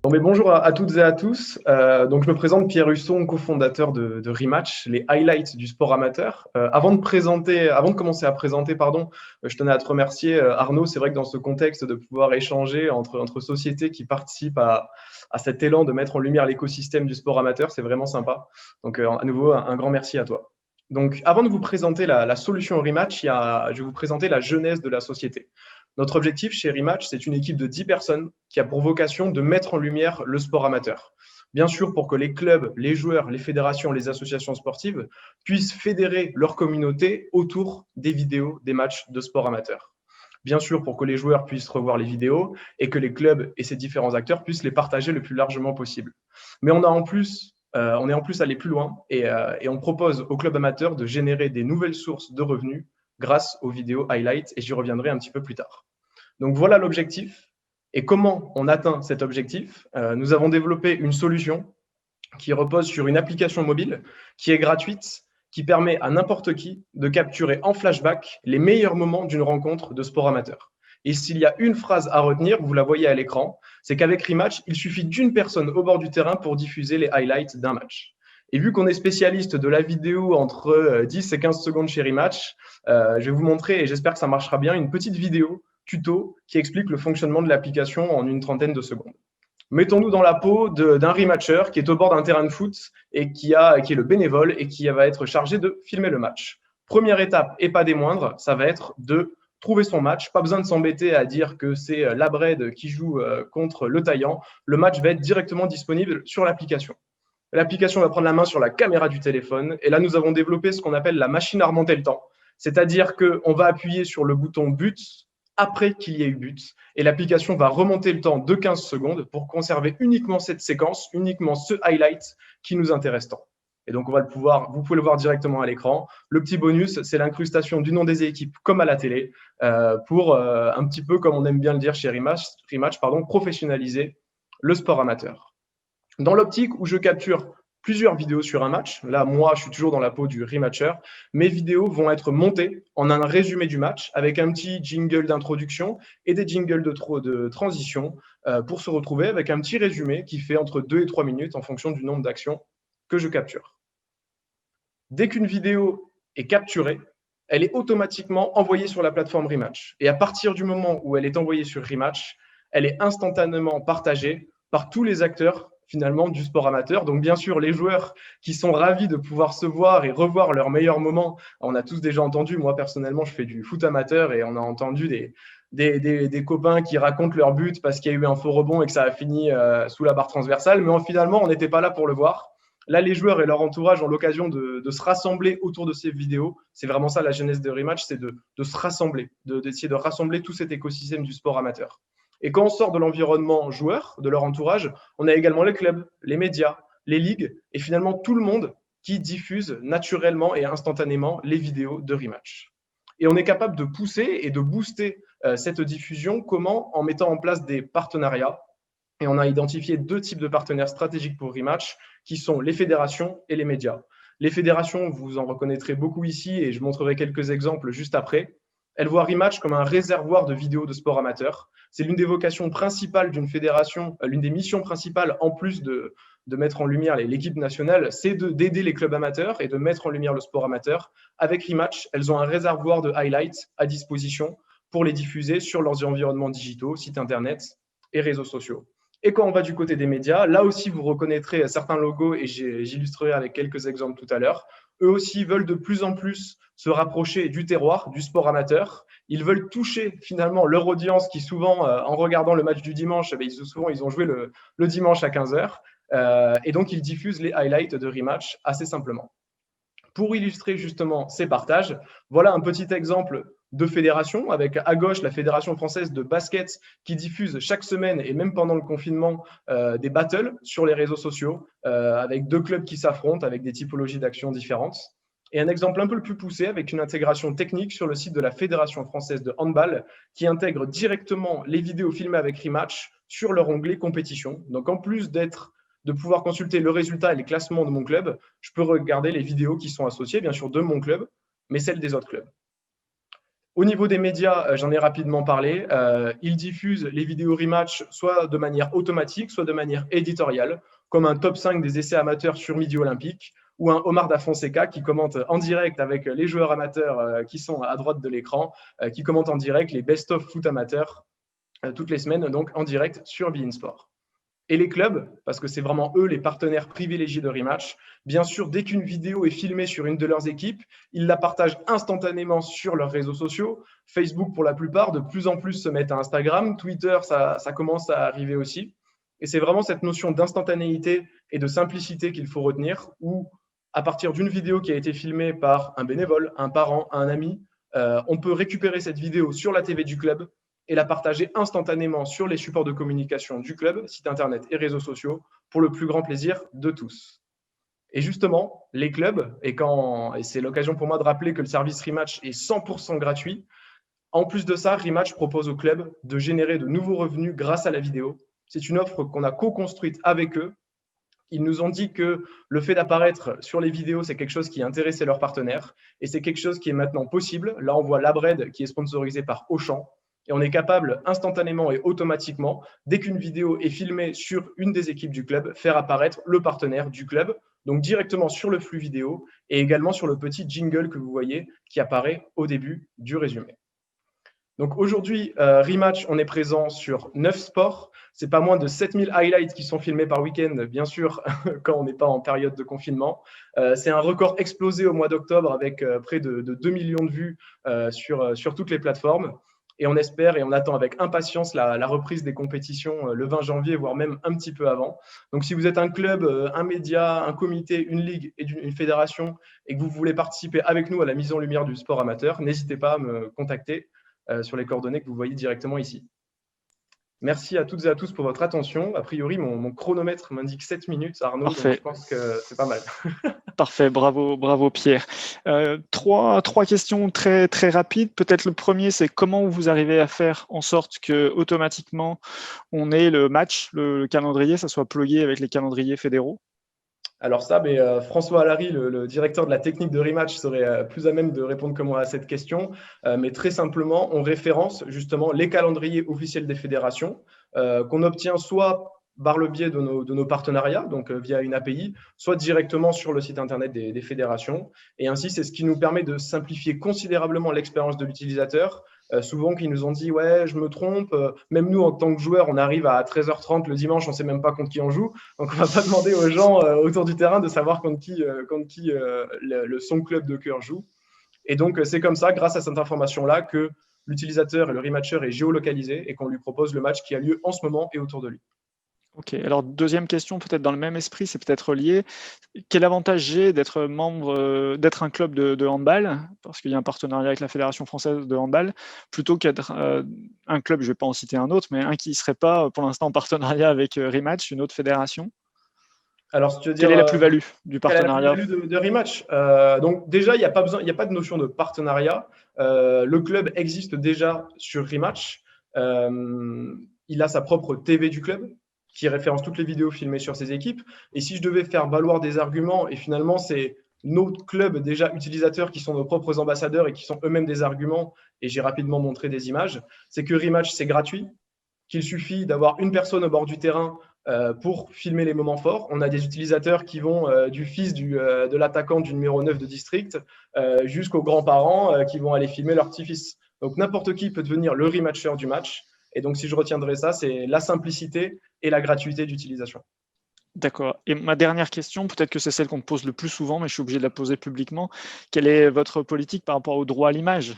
Bonjour à toutes et à tous. Donc, je me présente Pierre Husson, cofondateur de Rematch, les highlights du sport amateur. Avant de commencer à présenter, je tenais à te remercier, Arnaud. C'est vrai que dans ce contexte de pouvoir échanger entre sociétés qui participent à cet élan de mettre en lumière l'écosystème du sport amateur, c'est vraiment sympa. Donc, à nouveau, un grand merci à toi. Donc, avant de vous présenter la solution Rematch, je vais vous présenter la genèse de la société. Notre objectif chez Rematch, c'est une équipe de 10 personnes qui a pour vocation de mettre en lumière le sport amateur. Bien sûr, pour que les clubs, les joueurs, les fédérations, les associations sportives puissent fédérer leur communauté autour des vidéos des matchs de sport amateur. Bien sûr, pour que les joueurs puissent revoir les vidéos et que les clubs et ces différents acteurs puissent les partager le plus largement possible. Mais on est en plus allé plus loin et on propose aux clubs amateurs de générer des nouvelles sources de revenus grâce aux vidéos highlights, et j'y reviendrai un petit peu plus tard. Donc voilà l'objectif. Et comment on atteint cet objectif? Nous avons développé une solution qui repose sur une application mobile qui est gratuite, qui permet à n'importe qui de capturer en flashback les meilleurs moments d'une rencontre de sport amateur. Et s'il y a une phrase à retenir, vous la voyez à l'écran, c'est qu'avec Rematch, il suffit d'une personne au bord du terrain pour diffuser les highlights d'un match. Et vu qu'on est spécialiste de la vidéo entre 10 et 15 secondes chez Rematch, je vais vous montrer, et j'espère que ça marchera bien, une petite vidéo tuto qui explique le fonctionnement de l'application en une trentaine de secondes. Mettons-nous dans la peau d'un rematcher qui est au bord d'un terrain de foot et qui est le bénévole et qui va être chargé de filmer le match. Première étape, et pas des moindres, ça va être de trouver son match. Pas besoin de s'embêter à dire que c'est l'Abred qui joue contre le Taillan. Le match va être directement disponible sur l'application. L'application va prendre la main sur la caméra du téléphone. Et là, nous avons développé ce qu'on appelle la machine à remonter le temps. C'est-à-dire qu'on va appuyer sur le bouton but après qu'il y ait eu but. Et l'application va remonter le temps de 15 secondes pour conserver uniquement cette séquence, uniquement ce highlight qui nous intéresse tant. Et donc, vous pouvez le voir directement à l'écran. Le petit bonus, c'est l'incrustation du nom des équipes comme à la télé pour un petit peu, comme on aime bien le dire chez Rematch, professionnaliser le sport amateur. Dans l'optique où je capture plusieurs vidéos sur un match, là, moi, je suis toujours dans la peau du rematcher, mes vidéos vont être montées en un résumé du match avec un petit jingle d'introduction et des jingles de transition pour se retrouver avec un petit résumé qui fait entre 2 et 3 minutes en fonction du nombre d'actions que je capture. Dès qu'une vidéo est capturée, elle est automatiquement envoyée sur la plateforme Rematch. Et à partir du moment où elle est envoyée sur Rematch, elle est instantanément partagée par tous les acteurs finalement du sport amateur. Donc bien sûr, les joueurs qui sont ravis de pouvoir se voir et revoir leurs meilleurs moments. On a tous déjà entendu, moi personnellement, je fais du foot amateur et on a entendu des copains qui racontent leur but parce qu'il y a eu un faux rebond et que ça a fini sous la barre transversale. Mais finalement, on n'était pas là pour le voir. Là, les joueurs et leur entourage ont l'occasion de se rassembler autour de ces vidéos. C'est vraiment ça la genèse de Rematch, c'est de se rassembler, d'essayer de rassembler tout cet écosystème du sport amateur. Et quand on sort de l'environnement joueur, de leur entourage, on a également les clubs, les médias, les ligues et finalement tout le monde qui diffuse naturellement et instantanément les vidéos de Rematch. Et on est capable de pousser et de booster cette diffusion. Comment? En mettant en place des partenariats. Et on a identifié 2 types de partenaires stratégiques pour Rematch, qui sont les fédérations et les médias. Les fédérations, vous en reconnaîtrez beaucoup ici et je montrerai quelques exemples juste après. Elles voient Rematch comme un réservoir de vidéos de sport amateur. C'est l'une des vocations principales d'une fédération, l'une des missions principales, en plus de mettre en lumière l'équipe nationale, c'est d'aider les clubs amateurs et de mettre en lumière le sport amateur. Avec Rematch, elles ont un réservoir de highlights à disposition pour les diffuser sur leurs environnements digitaux, sites internet et réseaux sociaux. Et quand on va du côté des médias, là aussi, vous reconnaîtrez certains logos et j'illustrerai avec quelques exemples tout à l'heure. Eux aussi veulent de plus en plus se rapprocher du terroir, du sport amateur. Ils veulent toucher finalement leur audience qui souvent, en regardant le match du dimanche, ils ont joué le dimanche à 15h. Et donc, ils diffusent les highlights de Rematch assez simplement. Pour illustrer justement ces partages, voilà un petit exemple de fédération, avec à gauche la Fédération française de basket qui diffuse chaque semaine et même pendant le confinement des battles sur les réseaux sociaux avec 2 clubs qui s'affrontent avec des typologies d'actions différentes. Et un exemple un peu plus poussé avec une intégration technique sur le site de la Fédération française de handball qui intègre directement les vidéos filmées avec Rematch sur leur onglet compétition. Donc en plus de pouvoir consulter le résultat et les classements de mon club, je peux regarder les vidéos qui sont associées, bien sûr, de mon club, mais celles des autres clubs. Au niveau des médias, j'en ai rapidement parlé. Ils diffusent les vidéos rematch soit de manière automatique, soit de manière éditoriale, comme un top 5 des essais amateurs sur Midi Olympique ou un Omar Da Fonseca qui commente en direct avec les joueurs amateurs qui sont à droite de l'écran, qui commente en direct les best-of foot amateurs toutes les semaines, donc en direct sur beIN Sport. Et les clubs, parce que c'est vraiment eux les partenaires privilégiés de Rematch, bien sûr, dès qu'une vidéo est filmée sur une de leurs équipes, ils la partagent instantanément sur leurs réseaux sociaux. Facebook, pour la plupart, de plus en plus se mettent à Instagram. Twitter, ça commence à arriver aussi. Et c'est vraiment cette notion d'instantanéité et de simplicité qu'il faut retenir, où à partir d'une vidéo qui a été filmée par un bénévole, un parent, un ami, on peut récupérer cette vidéo sur la TV du club et la partager instantanément sur les supports de communication du club, site internet et réseaux sociaux, pour le plus grand plaisir de tous. Et justement, les clubs, et c'est l'occasion pour moi de rappeler que le service Rematch est 100% gratuit, en plus de ça, Rematch propose aux clubs de générer de nouveaux revenus grâce à la vidéo. C'est une offre qu'on a co-construite avec eux. Ils nous ont dit que le fait d'apparaître sur les vidéos, c'est quelque chose qui intéressait leurs partenaires et c'est quelque chose qui est maintenant possible. Là, on voit Labred qui est sponsorisé par Auchan. Et on est capable instantanément et automatiquement, dès qu'une vidéo est filmée sur une des équipes du club, faire apparaître le partenaire du club, donc directement sur le flux vidéo et également sur le petit jingle que vous voyez qui apparaît au début du résumé. Donc aujourd'hui, Rematch, on est présent sur 9 sports. C'est pas moins de 7000 highlights qui sont filmés par week-end, bien sûr, quand on n'est pas en période de confinement. C'est un record explosé au mois d'octobre avec près de 2 millions de vues sur toutes les plateformes. Et on espère et on attend avec impatience la reprise des compétitions le 20 janvier, voire même un petit peu avant. Donc, si vous êtes un club, un média, un comité, une ligue et une fédération et que vous voulez participer avec nous à la mise en lumière du sport amateur, n'hésitez pas à me contacter sur les coordonnées que vous voyez directement ici. Merci à toutes et à tous pour votre attention. A priori, mon chronomètre m'indique 7 minutes, Arnaud, Parfait. donc je pense que c'est pas mal. Parfait, bravo Pierre. Trois questions très, très rapides. Peut-être le premier, c'est comment vous arrivez à faire en sorte que automatiquement on ait le match, le calendrier, ça soit plugué avec les calendriers fédéraux? Alors ça, François Allary, le directeur de la technique de Rematch, serait plus à même de répondre que moi à cette question. Mais très simplement, on référence justement les calendriers officiels des fédérations qu'on obtient soit par le biais de nos partenariats, donc via une API, soit directement sur le site internet des fédérations. Et ainsi, c'est ce qui nous permet de simplifier considérablement l'expérience de l'utilisateur. Souvent, qui nous ont dit « ouais, je me trompe ». Même nous, en tant que joueurs, on arrive à 13h30 le dimanche, on ne sait même pas contre qui on joue. Donc, on ne va pas demander aux gens autour du terrain de savoir contre qui son club de cœur joue. Et donc, c'est comme ça, grâce à cette information-là, que l'utilisateur et le rematcher est géolocalisé et qu'on lui propose le match qui a lieu en ce moment et autour de lui. Ok, alors deuxième question, peut-être dans le même esprit, c'est peut-être lié. Quel avantage j'ai d'être membre, d'être un club de handball, parce qu'il y a un partenariat avec la Fédération française de handball, plutôt qu'être un club, je ne vais pas en citer un autre, mais un qui ne serait pas pour l'instant en partenariat avec Rematch, une autre fédération? Alors, si tu veux dire, quelle est la plus-value du partenariat? Quelle est la plus-value de Rematch? Donc déjà, il n'y a pas de notion de partenariat. Le club existe déjà sur Rematch. Il a sa propre TV du club qui référence toutes les vidéos filmées sur ses équipes. Et si je devais faire valoir des arguments, et finalement, c'est nos clubs déjà utilisateurs qui sont nos propres ambassadeurs et qui sont eux-mêmes des arguments, et j'ai rapidement montré des images, c'est que Rematch, c'est gratuit, qu'il suffit d'avoir une personne au bord du terrain pour filmer les moments forts. On a des utilisateurs qui vont du fils de l'attaquant du numéro 9 de district jusqu'aux grands-parents qui vont aller filmer leur petit-fils. Donc n'importe qui peut devenir le rematcher du match. Et donc si je retiendrai ça, c'est la simplicité et la gratuité d'utilisation. D'accord. Et ma dernière question, peut-être que c'est celle qu'on me pose le plus souvent, mais je suis obligé de la poser publiquement. Quelle est votre politique par rapport au droit à l'image?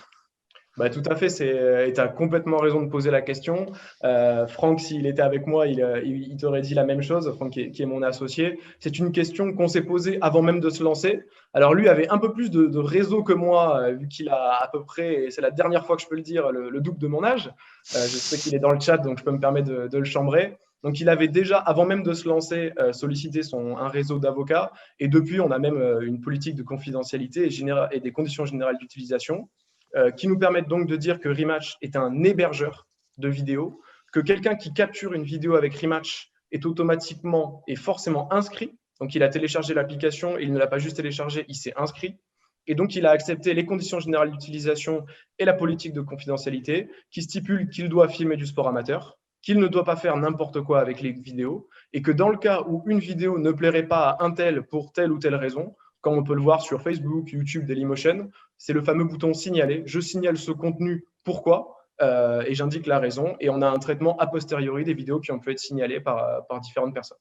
Tout à fait, tu as complètement raison de poser la question. Franck, s'il était avec moi, il t'aurait dit la même chose, Franck qui est mon associé. C'est une question qu'on s'est posée avant même de se lancer. Alors lui avait un peu plus de réseau que moi, vu qu'il a à peu près, et c'est la dernière fois que je peux le dire, le double de mon âge. Je sais qu'il est dans le chat, donc je peux me permettre de le chambrer. Donc il avait déjà, avant même de se lancer, sollicité un réseau d'avocats. Et depuis, on a même une politique de confidentialité et des conditions générales d'utilisation qui nous permettent donc de dire que Rematch est un hébergeur de vidéos, que quelqu'un qui capture une vidéo avec Rematch est automatiquement et forcément inscrit. Donc, il a téléchargé l'application et il ne l'a pas juste téléchargé, il s'est inscrit. Et donc, il a accepté les conditions générales d'utilisation et la politique de confidentialité qui stipule qu'il doit filmer du sport amateur, qu'il ne doit pas faire n'importe quoi avec les vidéos, et que dans le cas où une vidéo ne plairait pas à un tel pour telle ou telle raison, comme on peut le voir sur Facebook, YouTube, Dailymotion, c'est le fameux bouton signaler. Je signale ce contenu, pourquoi et j'indique la raison, et on a un traitement a posteriori des vidéos qui ont pu être signalées par différentes personnes.